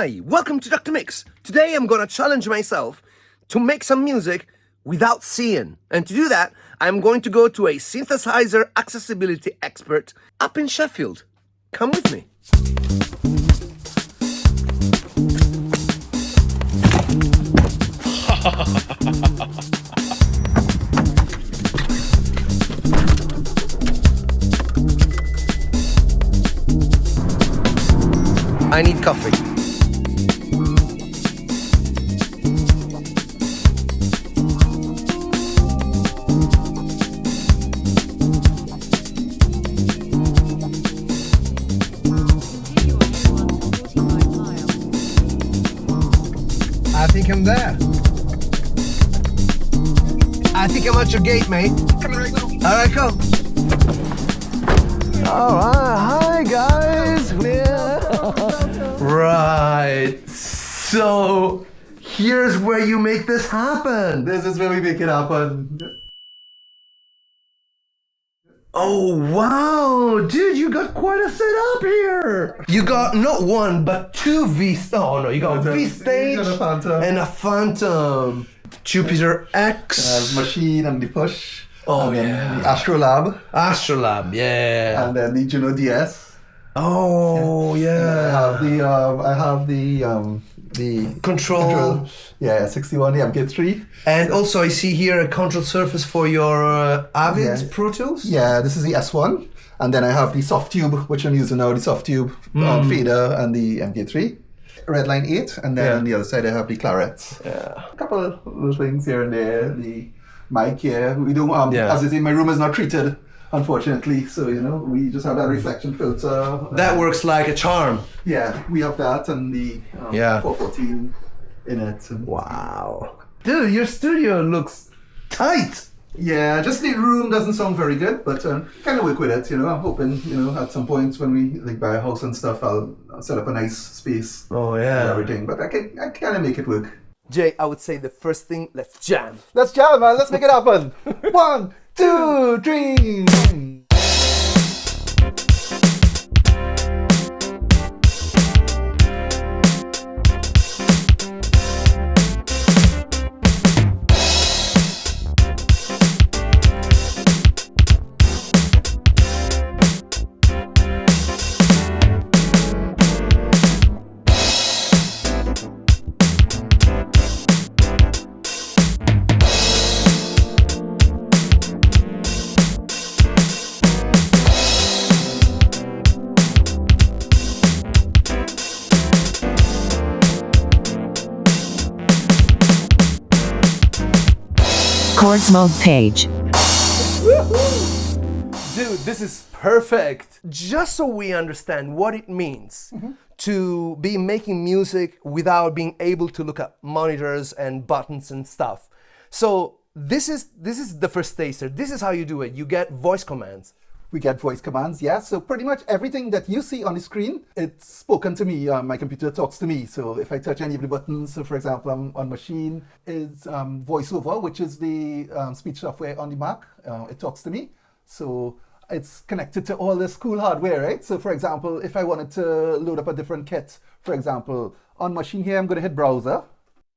Hi, welcome to Dr. Mix. Today I'm gonna challenge myself to make some music without seeing. And to do that, I'm going to go to a synthesizer accessibility expert up in Sheffield. Come with me. I need coffee. I think I'm there. I think I'm at your gate, mate. Coming right now. All right, come. All right, hi guys. Right. So here's where you make this happen. This is where we make it happen. Oh wow, dude, you got quite a setup here. You got not one but two you got V stage and a Phantom. and a Phantom. Jupiter X. Machine and the Push. Oh and yeah. then the Astrolab. Astrolab, yeah. And then the Juno DS. Oh yeah. I have the Control. Yeah, 61, the MK3. And also I see here a control surface for your Avid Yeah. Pro Tools. Yeah, this is the S1. And then I have the soft tube, which I'm using now, the soft tube fader and the MK3. Redline 8, and then on the other side I have the clarets. Yeah. A couple of little things here and there. The mic here. We don't Yeah. as I say, my room is not treated, unfortunately. So we just have that reflection filter. That works like a charm. Yeah, we have that and the 414 in it. And Wow. Dude, your studio looks tight. yeah, just the room doesn't sound very good, but kind of work with it. I'm hoping at some point when we buy a house and stuff, I'll set up a nice space. Oh And yeah. everything, but I kind of make it work. Jay, I would say the first thing, let's jam. Let's jam, man. Let's make it happen. 1, 2, 3. Chords mode page. Dude, this is perfect. Just so we understand what it means to be making music without being able to look at monitors and buttons and stuff. So this is the first taster. This is how you do it. You get voice commands. We get voice commands, yeah. So pretty much everything that you see on the screen, it's spoken to me. My computer talks to me. So if I touch any of the buttons, so for example, I'm on machine, it's VoiceOver, which is the speech software on the Mac. It talks to me. So it's connected to all this cool hardware, right? So for example, if I wanted to load up a different kit, for example, on machine here, I'm going to hit browser.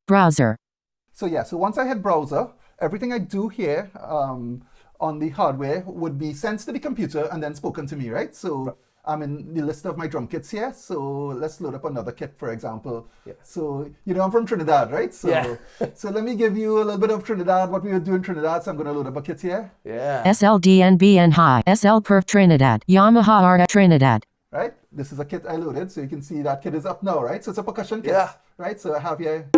Browser. So yeah, so once I hit browser, everything I do here on the hardware would be sent to the computer and then spoken to me, right? So I'm in the list of my drum kits here. So let's load up another kit, for example. Yeah. So, I'm from Trinidad, right? So, Yeah. so let me give you a little bit of Trinidad, what we would do in Trinidad. So I'm going to load up a kit here, Yeah. SLDNBN High. SL Perf Trinidad. Yamaha R Trinidad. right? This is a kit I loaded. So you can see that kit is up now, right? So it's a percussion kit, Yeah. right? So I have here,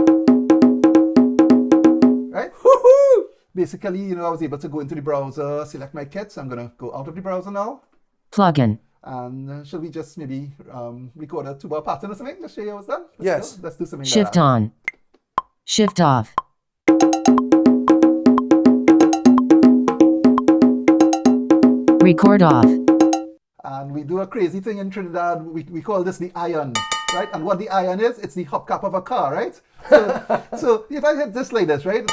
right? Woohoo! Basically, I was able to go into the browser, select my kits. I'm going to go out of the browser now. Plugin. And should we just maybe record a 2-bar pattern or something to show you how it's done? Yes. Let's do something like Shift that. on. Shift off. Record off. And we do a crazy thing in Trinidad. We call this the iron, right? And what the iron is, it's the hubcap of a car, right? So if I hit this like this, right?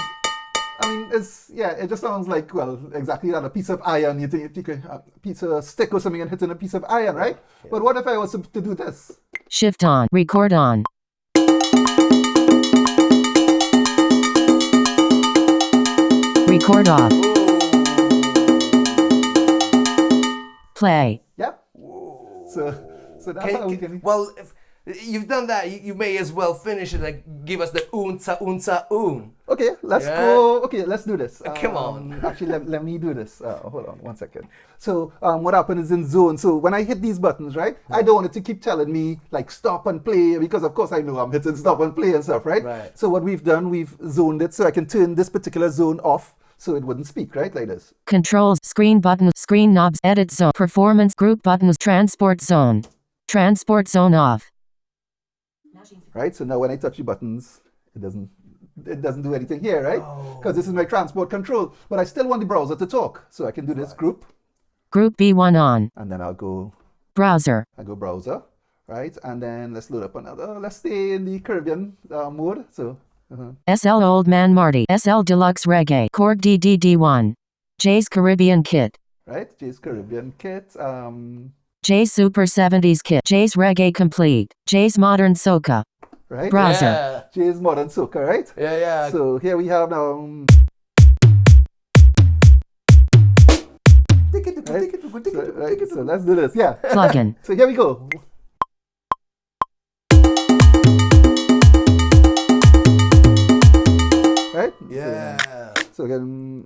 I mean, it just sounds like, well, exactly that, a piece of iron. You think a piece of stick or something and hitting a piece of iron, right? Yeah. But what if I was to do this? Shift on, record on. Record off. Play. Yep. So that's how we can. Well, if you've done that, you may as well finish it. Like, give us the unza unza un. Okay, let's Yeah. go. Okay, let's do this. Come on. Actually, let me do this. Hold on 1 second. So what happens is in zone. So when I hit these buttons, right, I don't want it to keep telling me like stop and play, because of course I know I'm hitting stop and play and stuff, right? Right. So what we've done, we've zoned it so I can turn this particular zone off so it wouldn't speak, right, like this. Controls, screen button, screen knobs, edit zone, performance group buttons, transport zone. Transport zone off. Right. So now when I touch the buttons, it doesn't do anything here, right? Because this is my transport control. But I still want the browser to talk, so I can do this group, Group B1 on. and then I'll go Browser. browser, right? And then let's load up another. Let's stay in the Caribbean mode. So SL Old Man Marty. SL Deluxe Reggae. Korg DDD1. J's Caribbean Kit. right, J's Caribbean kit. J's Super 70s Kit. J's Reggae Complete. J's Modern Soca. Right. Browser. Yeah. J's Modern Soca, right? Yeah. So here we have now. Right? So let's do this. Yeah. Plugin. So here we go. Right? Yeah. So again.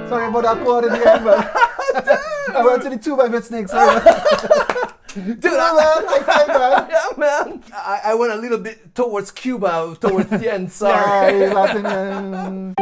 Sorry about that chord in the end, but I went to the 2 by mistake. Sorry. Dude, High five, man. yeah, man. I went a little bit towards Cuba, towards the end. Sorry. Yeah, Latin,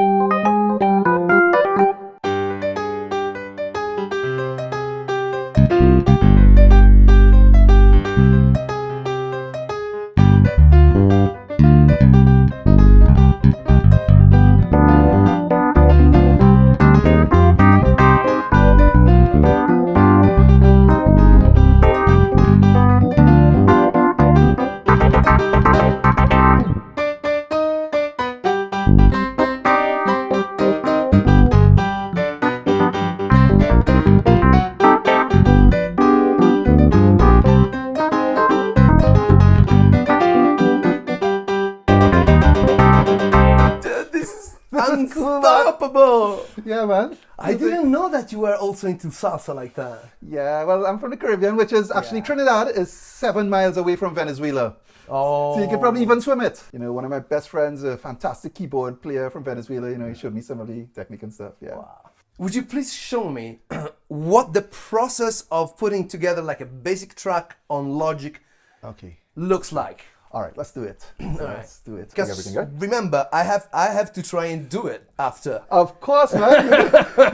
Dude, this is unstoppable. Yeah, man. I didn't know that you were also into salsa like that. Yeah, well, I'm from the Caribbean, which is actually Trinidad is 7 miles away from Venezuela. Oh. So you could probably even swim it. You know, one of my best friends, a fantastic keyboard player from Venezuela, you know, he showed me some of the technique and stuff. Yeah. Wow. Would you please show me what the process of putting together like a basic track on Logic Okay. looks like? All right, let's do it. Let's do it. Because Everything good? remember, I have to try and do it after. Of course, man.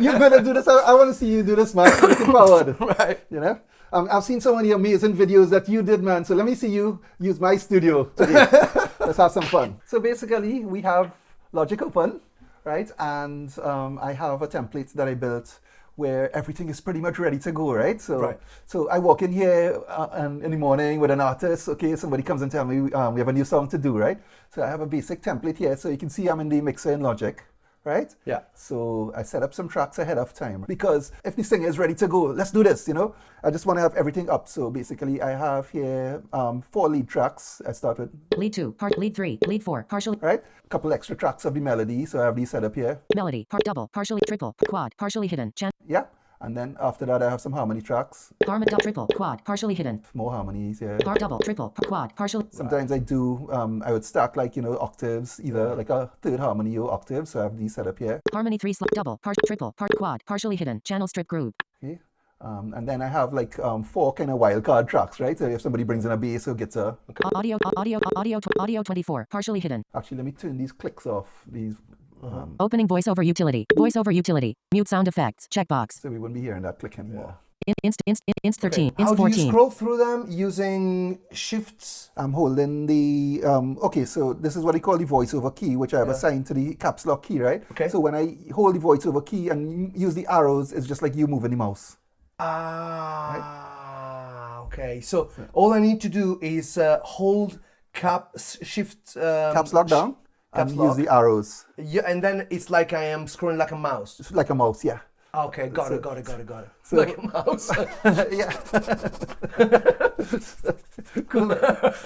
You're gonna do this. I want to see you do this, man. Looking forward. Right. You know, I've seen so many amazing videos that you did, man. So let me see you use my studio today. Let's have some fun. So basically, we have Logic open, right? And I have a template that I built where everything is pretty much ready to go, right? So I walk in here in the morning with an artist. Okay, somebody comes and tell me we have a new song to do, right? So I have a basic template here, so you can see I'm in the mixer in Logic, right? Yeah. So I set up some tracks ahead of time because if the singer is ready to go, let's do this, you know? I just want to have everything up. So basically I have here 4 lead tracks. I start with Lead 2, lead 3, lead 4, partially, right? A couple extra tracks of the melody. So I have these set up here. melody, part double, partially triple, quad, partially hidden, Yeah. And then after that, I have some harmony tracks. Harmony triple, quad, partially hidden. More harmonies, yeah. Double, triple, quad, partially. Sometimes I do, I would stack like, octaves, either like a third harmony or octave. So I have these set up here. Harmony 3 double, triple, quad, partially hidden. Channel strip group. Okay. And then I have like 4 kind of wildcard tracks, right? So if somebody brings in a bass or guitar. Okay. Audio 24, partially hidden. Actually, let me turn these clicks off. These. Opening voiceover utility. Mute sound effects. Checkbox. So we wouldn't be hearing that click anymore. Inst 13. How Inst do 14. you scroll through them using shifts? I'm holding the, okay, so this is what I call the voiceover key, which I have assigned to the caps lock key, right? Okay. So when I hold the voiceover key and use the arrows, it's just like you moving the mouse. Okay. So all I need to do is hold shift Caps lock down and lock. use the arrows. Yeah, and then it's like I am scrolling like a mouse. It's like a mouse, yeah. Okay, got it. So, Like a mouse. yeah. Cool.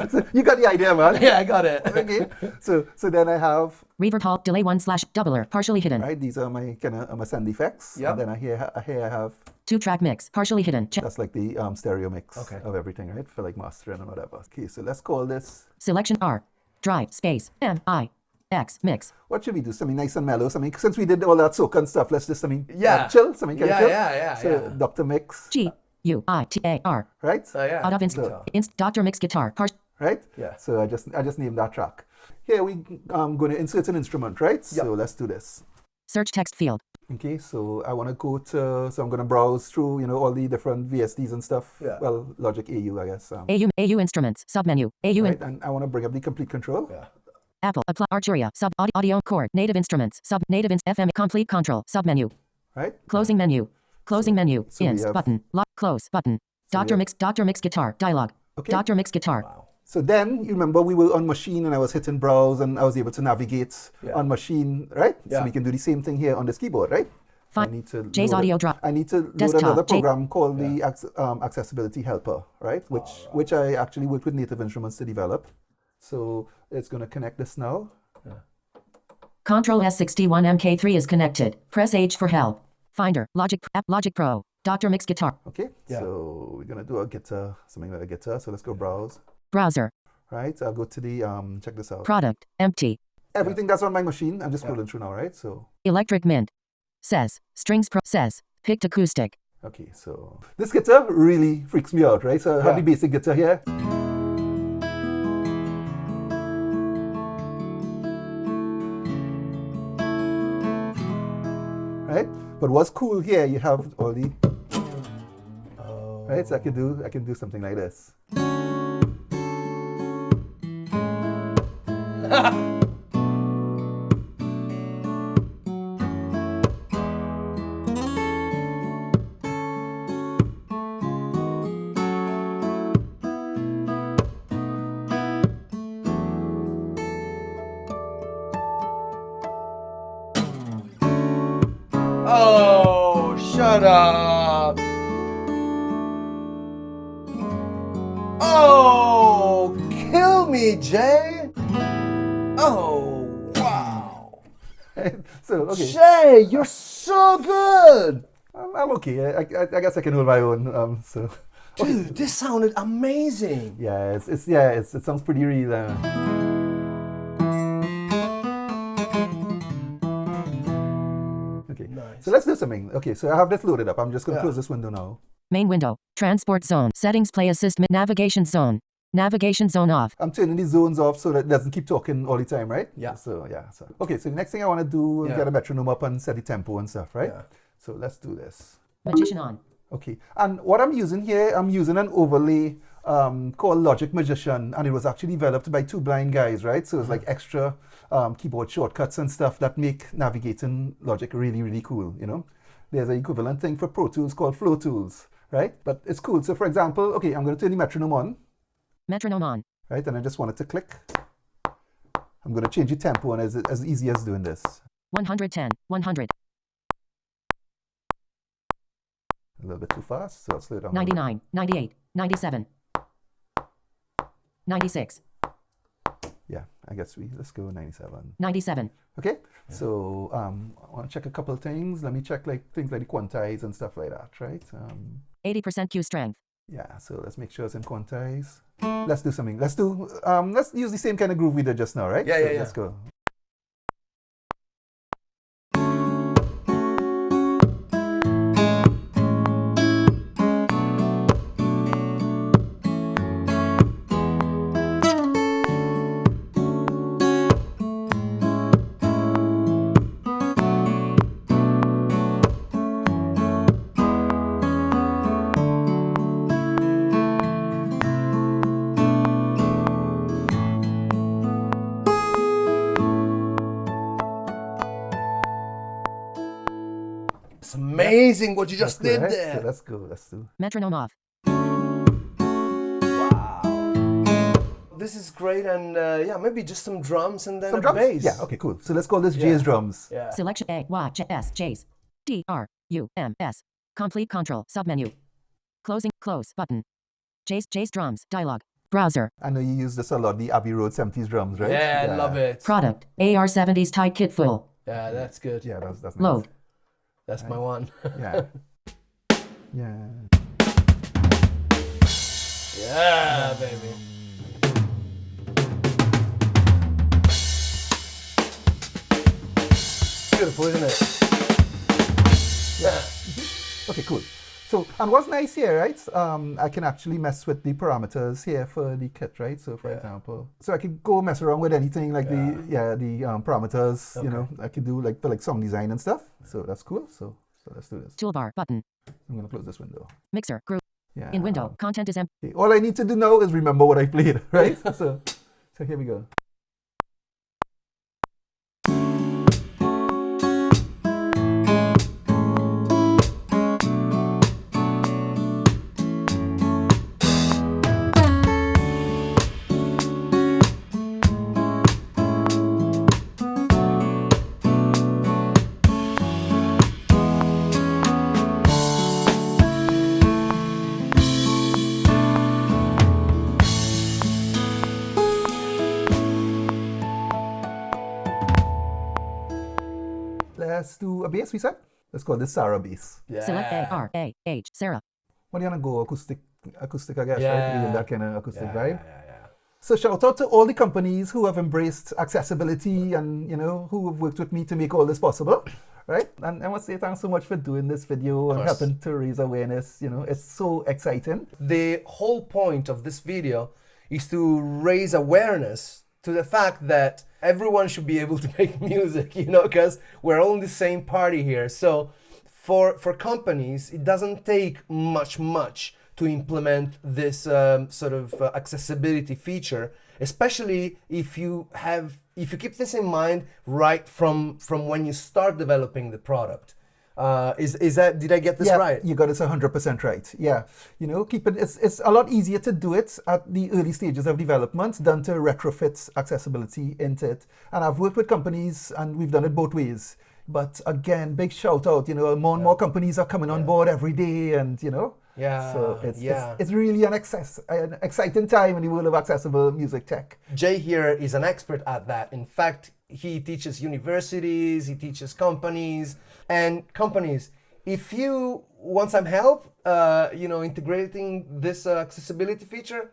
So you got the idea, man. Yeah, I got it. Okay. So then I have, Reverb halt, delay 1 / doubler, partially hidden. right, these are my kind of my sound effects. Yep. And then here I have, 2-track mix, partially hidden. that's like the stereo mix Okay. of everything, right? For like mastering and whatever. Okay, so let's call this, Selection R. Drive, space, M-I-X, mix. what should we do? Something nice and mellow. Something, since we did all that soca and stuff, let's just something chill, something kind of chill. So Dr. Mix, G-U-I-T-A-R. right? Oh, yeah. Out of Dr. Mix guitar. Right? Yeah. So I just named that track. Here we going to insert an instrument, right? So let's do this. Search text field. Okay, so I want to go to, so I'm going to browse through, all the different VSTs and stuff. Yeah. Well, Logic AU, I guess. AU instruments, submenu. AU Right, and I want to bring up the complete control. Yeah. Apple, apply, Arturia, audio chord, native instruments, FM, complete control, submenu. Right? Closing menu. Closing menu. so we Inst have- button. Lock close button. Dr. Mix guitar. Dialog. Okay. Dr. Mix guitar. Wow. So then, you remember we were on machine and I was hitting browse and I was able to navigate on machine, right? Yeah. So we can do the same thing here on this keyboard, right? Fine. I need to Jay's load audio it. drop. I need to load Desktop. another Jay- program called the Accessibility Helper, right? Which I actually worked with Native Instruments to develop. So it's going to connect this now. Control S61 MK3 is connected. Press H for help. Finder. Logic Pro. Dr. Mix guitar. Okay, Yeah. so we're going to do a guitar, something like a guitar. So let's go browse, Browser. right? I'll go to the, check this out. Product. Empty. Everything that's on my machine, I'm just scrolling through now, right? So, Electric Mint. Says. Strings Pro. Says. Picked acoustic. okay, so this guitar really freaks me out, right? So I have Yeah. the basic guitar here. Right? But what's cool here, you have all the, right? So I can do something like this. Oh, shut up. Oh, kill me, Jay. Oh, wow. So, okay. Jay, you're so good. I'm okay. I guess I can hold my own. So, Dude, this sounded amazing. yeah, it sounds pretty real. Okay, Nice. so let's do something. Okay, so I have this loaded up. I'm just going to close this window now. Main window. Transport zone. Settings play assist. Navigation zone. Navigation zone off. I'm turning the zones off so that it doesn't keep talking all the time, right? Yeah. So, yeah. So, okay, so the next thing I want to do is Yeah. get a metronome up and set the tempo and stuff, right? Yeah. So let's do this. Magician on. Okay, and what I'm using here, I'm using an overlay called Logic Magician, and it was actually developed by 2 blind guys, right? So it's like extra keyboard shortcuts and stuff that make navigating Logic really, really cool, There's an equivalent thing for Pro Tools called Flow Tools, right? But it's cool. So for example, okay, I'm going to turn the metronome on, Metronome on. right? And I just want it to click. I'm going to change the tempo, and as easy as doing this. 110. 100. A little bit too fast, so I'll slow it down. 99. 98. 97. 96. Yeah, I guess let's go 97. 97. Okay, so I want to check a couple of things. Let me check like things like the quantize and stuff like that, right? 80% Q strength. Yeah, so let's make sure it's in quantize. Let's do something. Let's use the same kind of groove we did just now, right? Yeah, So yeah. Let's go. It's amazing what you just That's did good, right? there. So let's go. Let's do. Metronome off. Wow. This is great, and yeah, maybe just some drums and then Some a drums? bass. Yeah, okay, cool. So let's call this Yeah. J's drums. Yeah. Selection A, Y, J, S, J's. D, R, U, M, S. Complete control, submenu. Close button. J's drums, dialog. Browser. I know you use this a lot, the Abbey Road 70s drums, right? Yeah, I love it. Product, AR70s tied kit full. Yeah, that's good. Yeah, that's nice. Load. That's my one. Yeah. Yeah. Yeah, baby. Beautiful, isn't it? Yeah. Okay, cool. So, and what's nice here, right? I can actually mess with the parameters here for the kit, right? So, for example, so I can go mess around with anything like the parameters. Okay. You know, I can do like for like sound design and stuff. So that's cool. So let's do this. Toolbar button. I'm gonna close this window. Mixer group. Yeah. In window, content is empty. Okay, all I need to do now is remember what I played, right? so here we go. Let's do a bass, we said? Let's call this Sarah bass. Yeah. Select A, R, A, H, Sarah. What do you want to go? Acoustic, I guess, Yeah. right? Even that kind of acoustic vibe. Yeah. So shout out to all the companies who have embraced accessibility and, you know, who have worked with me to make all this possible, right? And I must say thanks so much for doing this video and course. helping to raise awareness. You know, it's so exciting. The whole point of this video is to raise awareness to the fact that everyone should be able to make music, you know, because we're all in the same party here. So for companies, it doesn't take much to implement this sort of accessibility feature, especially if you keep this in mind right from when you start developing the product. Did I get this right? You got it 100% right. Yeah, you know, it's a lot easier to do it at the early stages of development than to retrofit accessibility into it. And I've worked with companies and we've done it both ways. But again, big shout out, you know, more and more companies are coming on board every day, and you know, so it's really an exciting time in the world of accessible music tech. Jay here is an expert at that. In fact, he teaches universities, he teaches companies, and companies, if you want some help, you know, integrating this accessibility feature,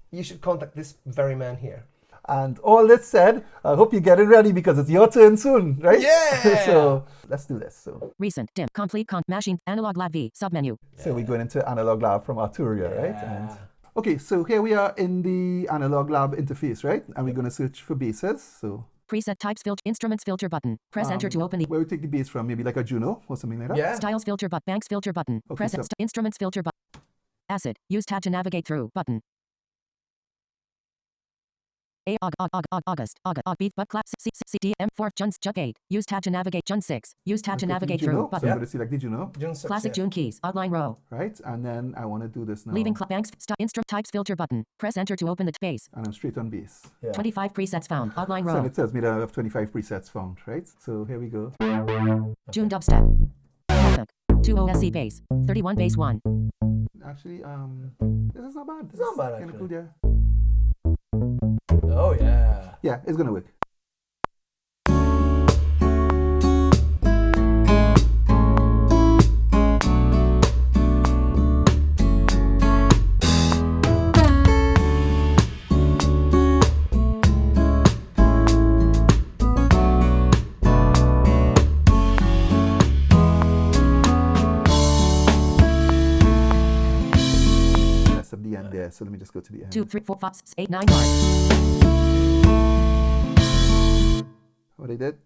you should contact this very man here. And all that said, I hope you get it ready because it's your turn soon, right? Yeah! So let's do this. So Recent, dim, complete, machine, analog lab V, submenu. So we're going into Analog Lab from Arturia, right? And, okay, so here we are in the Analog Lab interface, right? And we're going to search for basses. So Preset types filter, instruments filter button. Press enter to open the where we take the bass from, maybe like a Juno or something like that. Yeah. styles filter button, banks filter button. Okay, Press so- instruments filter button. Acid, use tab to navigate through button. August, beat, butt clap, C, D, M4, Jun 8. Use tab to navigate, Jun 6. Use tab to navigate Juno. through So button. I'm going to select the Juno, Classic June keys, outline row. right? And then I want to do this now. Leaving banks, instrument types filter button. Press enter to open the space. And I'm straight on bass. 25 presets found, outline So row. it tells me that I have 25 presets found, right? So here we go. June dubstep. Havoc. 2 OSC bass. 31 bass 1. Actually, this is not bad. It's not bad, Kinda actually. cool, yeah. Oh yeah. Yeah, it's gonna work. Messed up the end there, so let me just go to the end. 2, 3, 4, 5, 6, 8, 9 bars. What I did?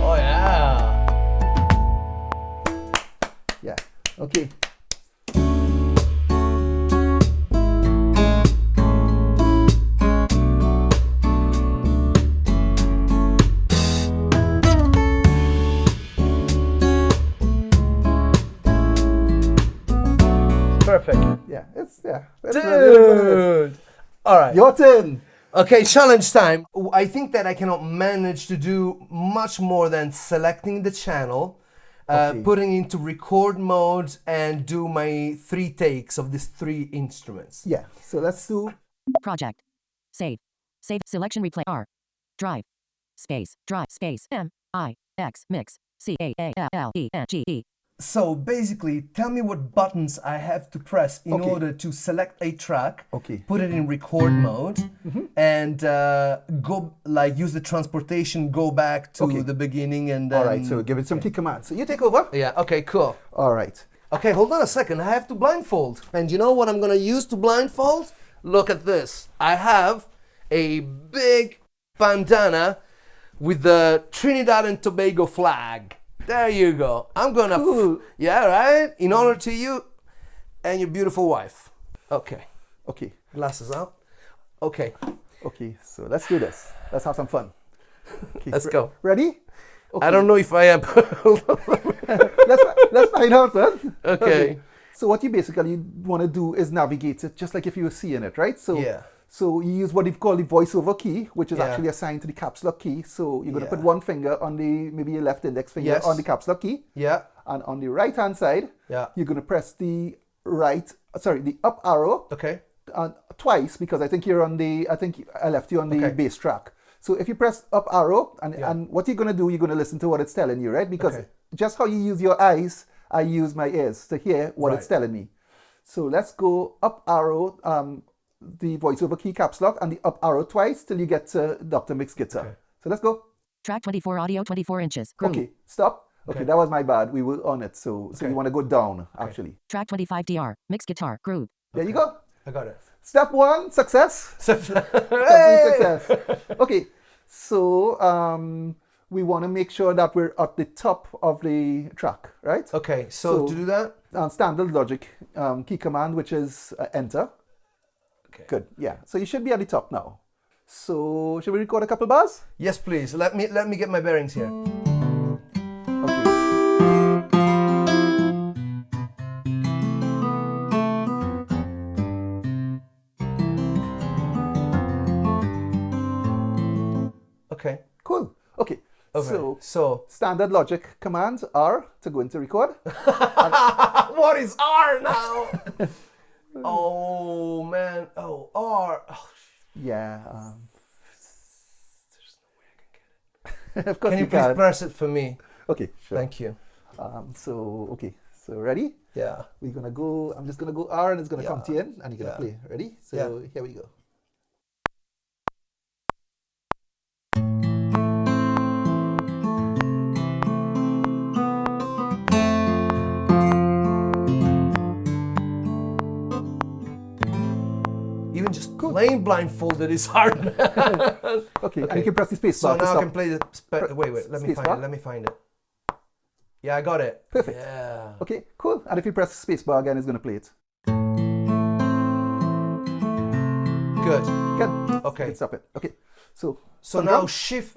Oh yeah. Yeah. Okay. Perfect. Yeah, it's that's really what it is. Dude. All right. Your turn. Okay, challenge time. I think that I cannot manage to do much more than selecting the channel, Okay. putting into record mode, and do my 3 takes of these 3 instruments. Yeah. So let's do. Project. Save. Save. Selection replay R. Drive. Space. Drive. Space. M. I. X. Mix. C. A. A. L. E. N. G. E. So basically, tell me what buttons I have to press in Okay. order to select a track, Okay. put it in record mode, and go like use the transportation, go back to Okay. the beginning, and then. All right. So give it some key commands. So you take over. Yeah. Okay. Cool. All right. Okay, hold on a second. I have to blindfold. And you know what I'm gonna use to blindfold? Look at this. I have a big bandana with the Trinidad and Tobago flag. There you go. I'm gonna, Cool. yeah, right? In honor to you and your beautiful wife. Okay, Okay. glasses out. Okay, Okay. So let's do this. Let's have some fun. Okay, let's go. Ready? Okay. I don't know if I am. Hold on. let's find out, man. Okay. So what you basically want to do is navigate it just like if you were seeing it, right? So Yeah. So you use what you call the voiceover key, which is Yeah. actually assigned to the caps lock key. So you're going to put Yeah. one finger on the, maybe your left index finger Yes. on the caps lock key. Yeah, And on the right hand side, yeah. you're going to press the up arrow Okay. twice, because I think I left you on the Okay. bass track. So if you press up arrow, Yeah. and what you're going to do, you're going to listen to what it's telling you, right? Because Okay. just how you use your eyes, I use my ears to hear what it's Right. telling me. So let's go up arrow, the voiceover key caps lock, and the up arrow twice till you get to Dr. Mix guitar. Okay. So let's go. Track 24 audio 24 inches. Groove. Okay, stop. Okay, Okay. that was my bad. We were on it. So Okay. you want to go down, actually. Track 25 DR. Mix guitar. Groove. There you go. I got it. Step 1, success. Complete Hey! success. Okay, so we want to make sure that we're at the top of the track, right? Okay, so So- to do that, Standard logic key command, which is enter. okay. Good, yeah. So you should be at the top now. So should we record a couple bars? Yes, please. Let me get my bearings here. Okay. Okay. Cool. Okay. Okay. So So standard logic commands are to go into record. what is R now? Oh man. Oh R. Oh, Yeah. there's no way I can get it. Of course Can you you please can. press it for me? Okay, sure. Thank you. So okay. So ready? Yeah. We're gonna go. I'm just gonna go R, and it's gonna come Yeah. to you in, and you're gonna Yeah. play. Ready? So Yeah. here we go. Even just playing blindfolded is hard, man. Okay, and you can press the space So bar to now I stop. can play the. Wait. Let me Space find bar? it. Let me find it. Yeah, I got it. Perfect. Yeah. Okay, cool. And if you press space bar again, it's gonna play it. Good. Good. Okay. You can stop it. Okay. So So now shift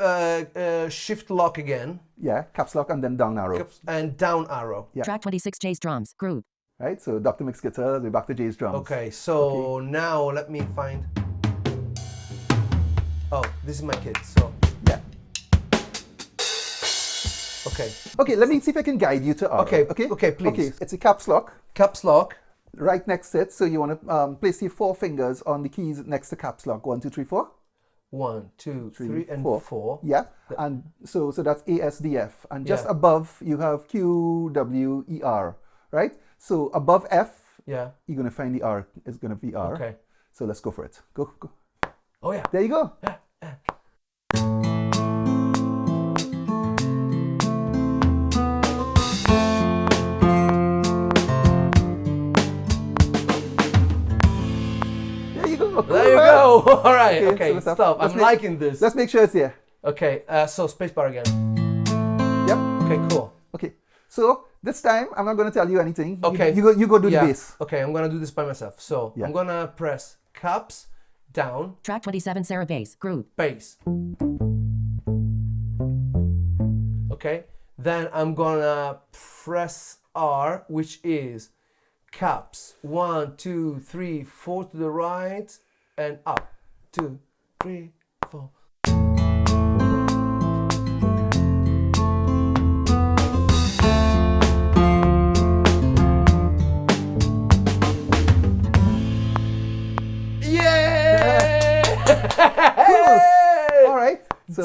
lock again yeah, caps lock and then down arrow. and down arrow. Yeah. Track 26 J's drums. Groove. Right. So Dr. Mix guitar, we're back to Jay's drums. Okay, so now let me find. Oh, this is my kit, so. Yeah. Okay. Okay, let me see if I can guide you to R. Okay, Okay, okay, please. Okay, it's a caps lock. Caps lock. Right next to it, so you want to place your 4 fingers on the keys next to caps lock. 1, 2, 3, 4. 1, 2, 3, and 4. Yeah, and so that's ASDF, and just above you have QWER, right? So above F, you're gonna find the R. It's gonna be R. Okay. So let's go for it. Go. Oh yeah. There you go. Yeah. There you go. All right. Okay. So Stop. I'm liking this. Let's make sure it's there. Okay. So spacebar again. Yep. Okay. Cool. Okay. So this time I'm not going to tell you anything. Okay. You go do the bass. Okay. I'm gonna do this by myself. So I'm gonna press caps down. Track 27 Sarah bass groove. Bass. Okay. Then I'm gonna press R, which is caps 1, 2, 3, 4 to the right and up. 2, 3, 4. Yeah! Cool. All right. So,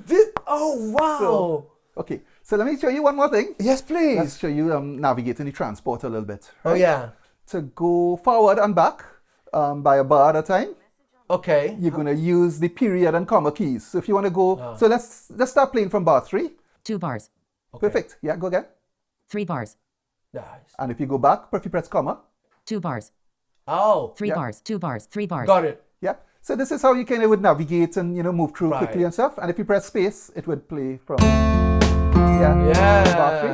dude, oh wow. Okay. So let me show you one more thing. Yes, please. Let's show you navigating the transport a little bit. Right? Oh yeah. To go forward and back by a bar at a time. Okay. You're going to use the period and comma keys. So if you want to go, so let's start playing from bar 3. 2 bars. Okay. Perfect. Yeah, go again. 3 bars. Nice. And if you go back, if you press comma. 2 bars. Oh. 3 bars. 2 bars. 3 bars. Got it. Yeah. So this is how you kind of would navigate and move through Right. quickly and stuff. And if you press space, it would play from bar 3.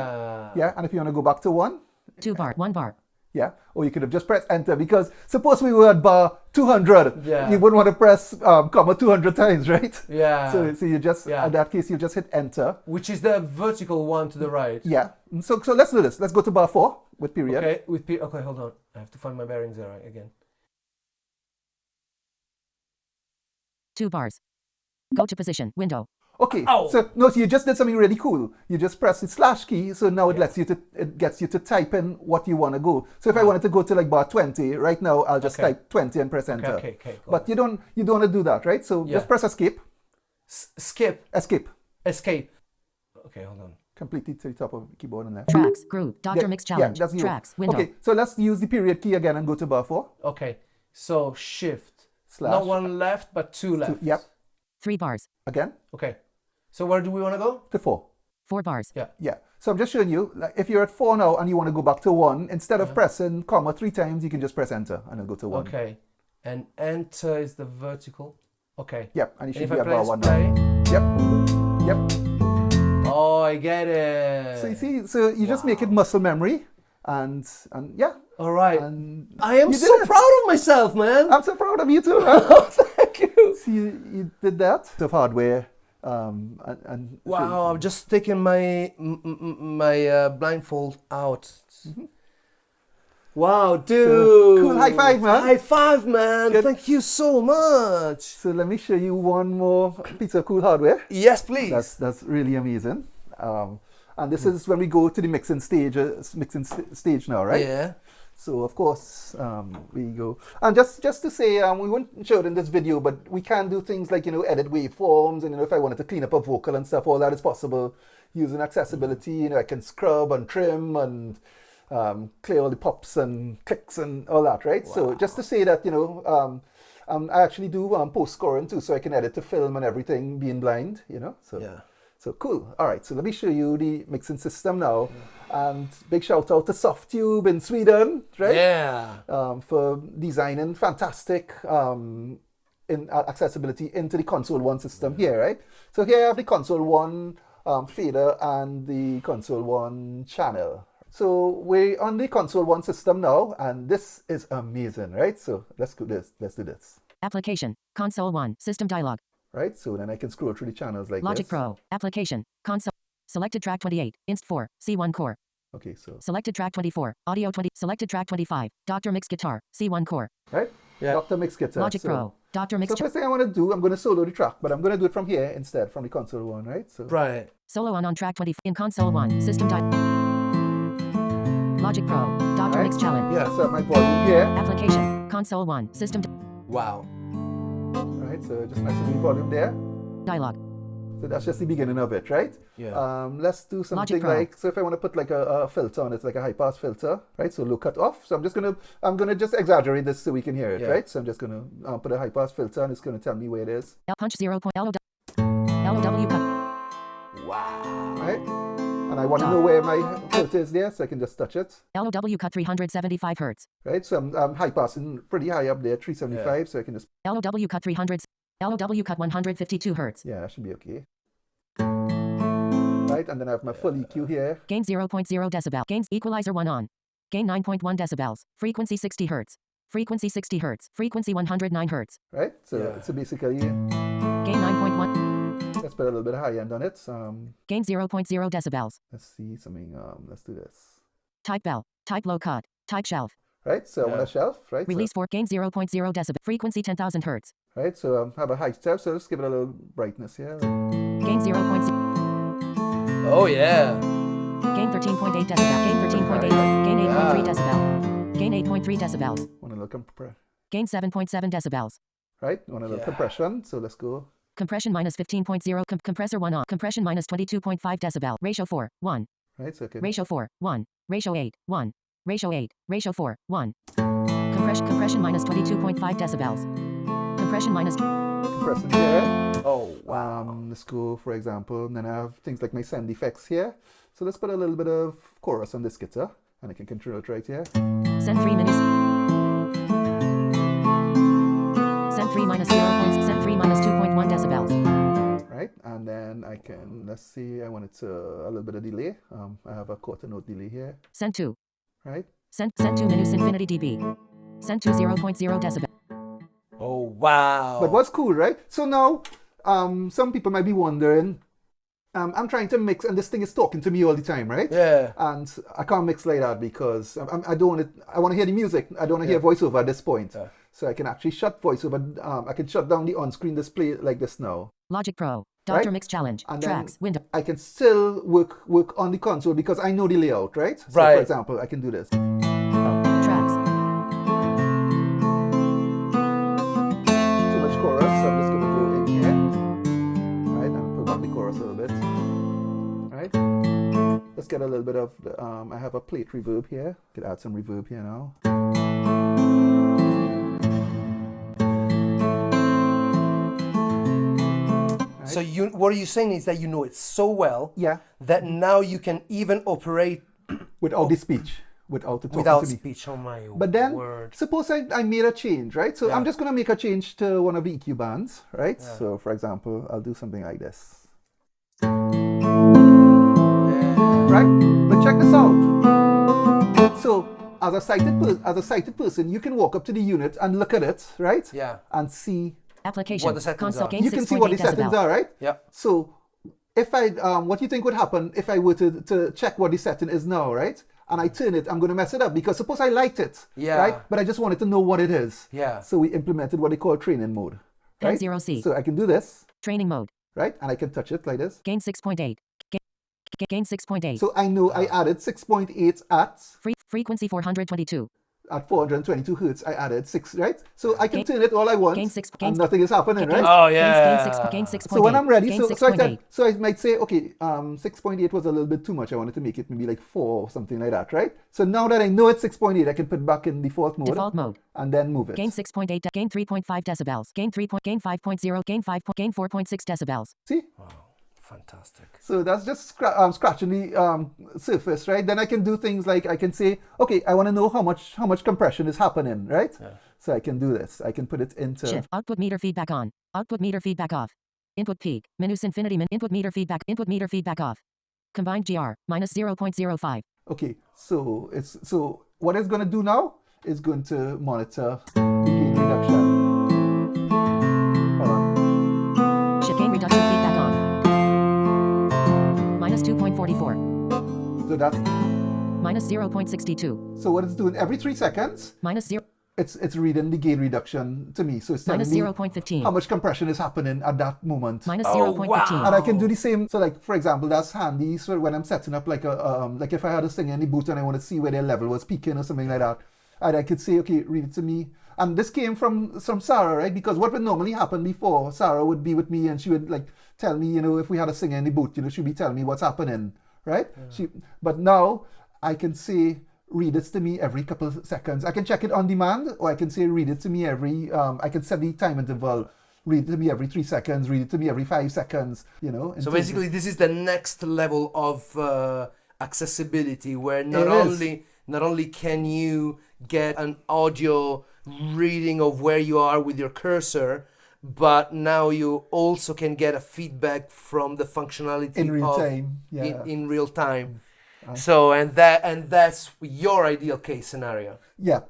Yeah. And if you want to go back to 1. 2 bar. 1 bar. Yeah, or you could have just pressed enter, because suppose we were at bar 200, you wouldn't want to press comma 200 times, right? Yeah. So you just, in that case, you just hit enter. Which is the vertical one to the right. Yeah. So let's do this. Let's go to bar 4 with period. Okay, okay, hold on. I have to find my bearings there again. 2 bars. Go to position, window. Okay, so you just did something really cool. You just press the slash key, so now it gets you to type in what you want to go. So if I wanted to go to like bar 20, right now I'll just type 20 and press enter. Okay, cool. But you don't want to do that, right? So just press escape. Escape. Okay, hold on. Completely to the top of the keyboard and left. Tracks, group, Dr. Mix challenge. That's tracks, window. Okay, so let's use the period key again and go to bar 4. Okay, so shift. Slash. Not 1 left, but 2 left. Yep. 3 bars. Again. Okay. So where do we want to go? To 4. 4 bars. Yeah. So I'm just showing you, like, if you're at 4 now and you want to go back to 1, instead of pressing comma 3 times, you can just press enter and it'll go to 1. Okay. And enter is the vertical. Okay. Yep. And you should if be I at bar 1 play? now. Yep. Oh, I get it. So you see, so you just make it muscle memory, and yeah. All right. And I am so proud of myself, man. I'm so proud of you too. Thank you. So you did that. So hardware. And wow, I've just taken my blindfold out. Mm-hmm. Wow, dude. So, cool. High five, man. High five, man. Good. Thank you so much. So let me show you one more piece of cool hardware. Yes, please. That's really amazing. And this is when we go to the mixing stage now, right? Yeah. So of course we go, and just to say, we won't show it in this video, but we can do things like edit waveforms, and if I wanted to clean up a vocal and stuff, all that is possible using accessibility. I can scrub and trim and clear all the pops and clicks and all that, right? Wow. So just to say that I actually do post scoring too, so I can edit to film and everything, being blind, So yeah. So cool. All right, so let me show you the mixing system now. And big shout out to Softtube in Sweden, right? Yeah. For designing fantastic accessibility into the Console 1 system here, right? So here I have the Console 1 fader and the Console 1 channel. So we're on the Console 1 system now, and this is amazing, right? So let's do this. Application, Console 1, system dialog. Right, so then I can scroll through the channels like Logic this. Pro, application, console, selected track 28, inst 4, C1 core. Okay, so. Selected track 24, audio 20, selected track 25, Dr. Mix guitar, C1 core. Right? Yeah. Dr. Mix guitar. Logic Pro. Doctor Mix. So first thing I want to do, I'm going to solo the track, but I'm going to do it from here instead, from the console one, right? So Right. Solo on track 20 in console 1. System Logic Pro. Doctor Mix Challenge. Yeah, so I have my volume here. Application. Console 1. System Wow. Right, so just nice and volume there. dialogue. So that's just the beginning of it, right? Yeah. Let's do something Pro. like, so if I want to put like a filter on it, like a high pass filter, right? So low cut off. So I'm gonna just exaggerate this so we can hear it, Yeah. right? So I'm just gonna put a high pass filter and it's gonna tell me where it is, Punch 0. LOW cut. Wow. right? And I want to know where my filter is there, so I can just touch it, LOW cut 375 hertz. right? So I'm high passing pretty high up there, 375, so I can just, LOW cut 300. LOW cut 152 hertz. yeah, that should be okay. Right, and then I have my full EQ here. Gain 0.0 decibel. Gains equalizer 1 on. Gain 9.1 decibels. Frequency 60 hertz. Frequency 60 hertz. Frequency 109 hertz. Right, so Yeah. so basically, Gain 9.1. let's put a little bit of high end on it. Gain 0.0 decibels. Let's see something. Let's do this. Type bell. Type low cut. Type shelf. Right, so I want Yeah. a shelf, right? Release for gain 0.0 decibel. Frequency 10,000 hertz. So, right, so have a high step. So let's give it a little brightness here. Gain 0.0. Oh yeah. Gain 13.8 decibel. Gain 13.8. Gain 8.3 Yeah. decibel. Gain 8.3 decibels. Want a little compress, Gain 7.7 decibels. right? Want a little Yeah. compression. So let's go. Compression minus 15.0. Compressor 1 on. Compression minus 22.5 decibel. Ratio 4. 1. Right, so I can Ratio 4. 1. Ratio 8. 1. Ratio 8. Ratio 4. 1. Compression minus 22.5 decibels. Compression minus. compress it here. Oh wow. Let's go, for example, and then I have things like my sound effects here. So let's put a little bit of chorus on this guitar, and I can control it right here. Send 3 minus. Send 3 minus 0. Send 3 minus 2.1 decibels. Right, and then I can, let's see, I want it to a little bit of delay. I have a quarter note delay here, Send 2. right? Send 2 minus infinity dB. Send 2 0.0 decibel. Oh wow. But what's cool, right? So now, some people might be wondering, I'm trying to mix, and this thing is talking to me all the time, right? Yeah. And I can't mix like that because I don't want it. I want to hear the music. I don't want to hear voiceover at this point. Yeah. So I can actually shut voiceover. I can shut down the on-screen display like this now. Logic Pro. Doctor Right? Mix Challenge. And Tracks. then Window. I can still work on the console because I know the layout, right? So Right. for example, I can do this. Tracks. Too much chorus, so I'm just going to go in here. Right, and put back the chorus a little bit. Right. Let's get a little bit of, I have a plate reverb here. Could add some reverb here now. So what are you saying is that you know it so well Yeah. that now you can even operate Without the speech, without the talking without to me. speech. Oh my But then, word. suppose I made a change, right? So Yeah. I'm just going to make a change to one of the EQ bands, right? So for example, I'll do something like this. Right? But check this out. So as a sighted person, you can walk up to the unit and look at it, right? Yeah. And see, Application. What the settings Console. are. Gain you can see what the 6.8 settings decibel. are, right? Yeah. So if I, what do you think would happen if I were to check what the setting is now, right? And I turn it, I'm going to mess it up because suppose I liked it, Yeah. right? But I just wanted to know what it is. Yeah. So we implemented what they call training mode, right? 0C. So I can do this, Training mode. right? And I can touch it like this. Gain 6.8. Gain 6.8. So I know I added 6.8 Frequency 422. at 422 hertz. I added 6, right? So I can turn it all I want, Gain 6. and nothing is happening, right? Oh yeah. Gain 6.8. So when I'm ready, Gain so I 6.8. said, so I might say, okay, 6.8 was a little bit too much. I wanted to make it maybe like 4 or something like that, right? So now that I know it's 6.8, I can put it back in default mode. Default mode. And then move it. Gain 6.8. Gain 3.5 decibels. Gain 5.0. Gain 4.6 decibels. See? Fantastic. So that's just scratching the surface, right? Then I can do things like I can say, okay, I want to know how much compression is happening, right? Yeah. So I can do this. I can put it into Shift. Output meter feedback on. Output meter feedback off. Input peak. Minus infinity. Input meter feedback. Input meter feedback off. Combined GR. Minus 0.05. Okay, so what it's going to do now is going to monitor the gain reduction. Hold on. Shift gain reduction feedback on. Minus 2.44. So that's Minus 0.62. so what it's doing every 3 seconds. Minus 0. it's reading the gain reduction to me. So it's telling minus me 0.15. how much compression is happening at that moment. Minus Oh, 0.15. wow. And I can do the same. So, like, for example, that's handy. So when I'm setting up like like if I had a singer in the booth and I want to see where their level was peaking or something like that, and I could say, okay, read it to me. And this came from Sarah, right? Because what would normally happen before, Sarah would be with me and she would like tell me, if we had a singer in the booth, she'd be telling me what's happening, right? Yeah. But now I can say, read it to me every couple of seconds. I can check it on demand, or I can say, read it to me every, I can set the time interval, read it to me every 3 seconds, read it to me every 5 seconds, So basically this is the next level of accessibility, where not only can you get an audio reading of where you are with your cursor, but now you also can get a feedback from the functionality in real time. Yeah. In real time. So that's your ideal case scenario. Yeah,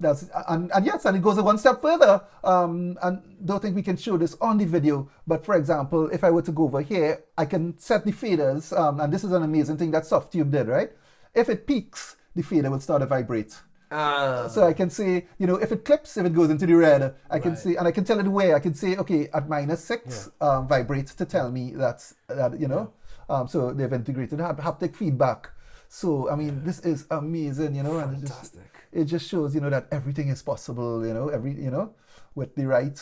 and yes, and it goes one step further. And don't think we can show this on the video, but for example, if I were to go over here, I can set the faders, and this is an amazing thing that Softtube did, right? If it peaks, the fader will start to vibrate. So I can say, if it clips, if it goes into the red, I can say, and I can tell it where. I can say, okay, at -6, vibrate to tell me that. So they've integrated haptic feedback. So I mean, this is amazing, Fantastic. And it just shows, that everything is possible, with the right,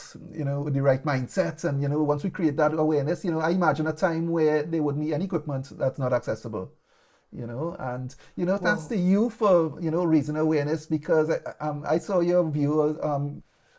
with the right mindsets, and once we create that awareness, I imagine a time where there wouldn't be any equipment that's not accessible. And thanks to you for raising awareness, because I saw your viewers,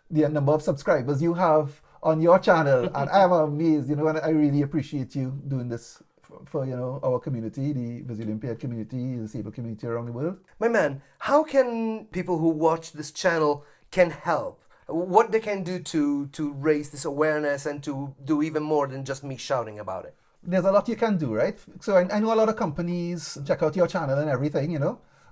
the number of subscribers you have on your channel, and I'm amazed, and I really appreciate you doing this for our community, the visually impaired community, the disabled community around the world. My man, how can people who watch this channel can help? What they can do to raise this awareness and to do even more than just me shouting about it? There's a lot you can do, right? So I know a lot of companies check out your channel and everything,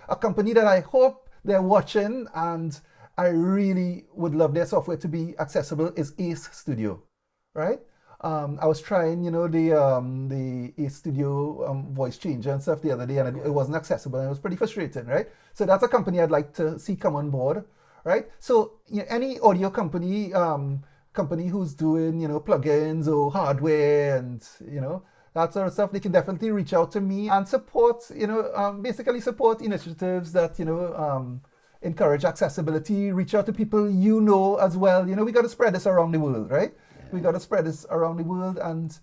A company that I hope they're watching and I really would love their software to be accessible is Ace Studio, right? I was trying, the Ace Studio voice changer and stuff the other day, and it wasn't accessible, and it was pretty frustrating, right? So that's a company I'd like to see come on board, right? So any audio company who's doing, plugins or hardware and, that sort of stuff, they can definitely reach out to me and support, basically support initiatives that, encourage accessibility, reach out to people as well. We got to spread this around the world, right? Yeah. We got to spread this around the world and,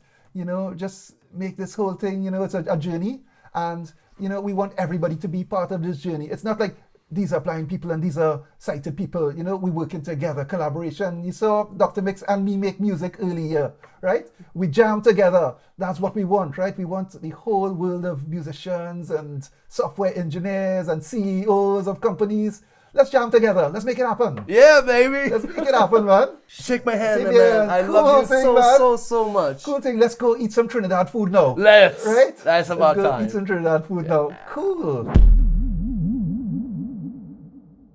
just make this whole thing, it's a journey. And, we want everybody to be part of this journey. It's not like these are blind people and these are sighted people, we working together, collaboration. You saw Dr. Mix and me make music earlier, right? We jam together. That's what we want, right? We want the whole world of musicians and software engineers and CEOs of companies. Let's jam together. Let's make it happen. Yeah, baby. Let's make it happen, man. Shake my hand, man. I love you so much. Cool thing. Let's go eat some Trinidad food now. Let's. Right? That's about Let's go time. eat some Trinidad food now. Cool.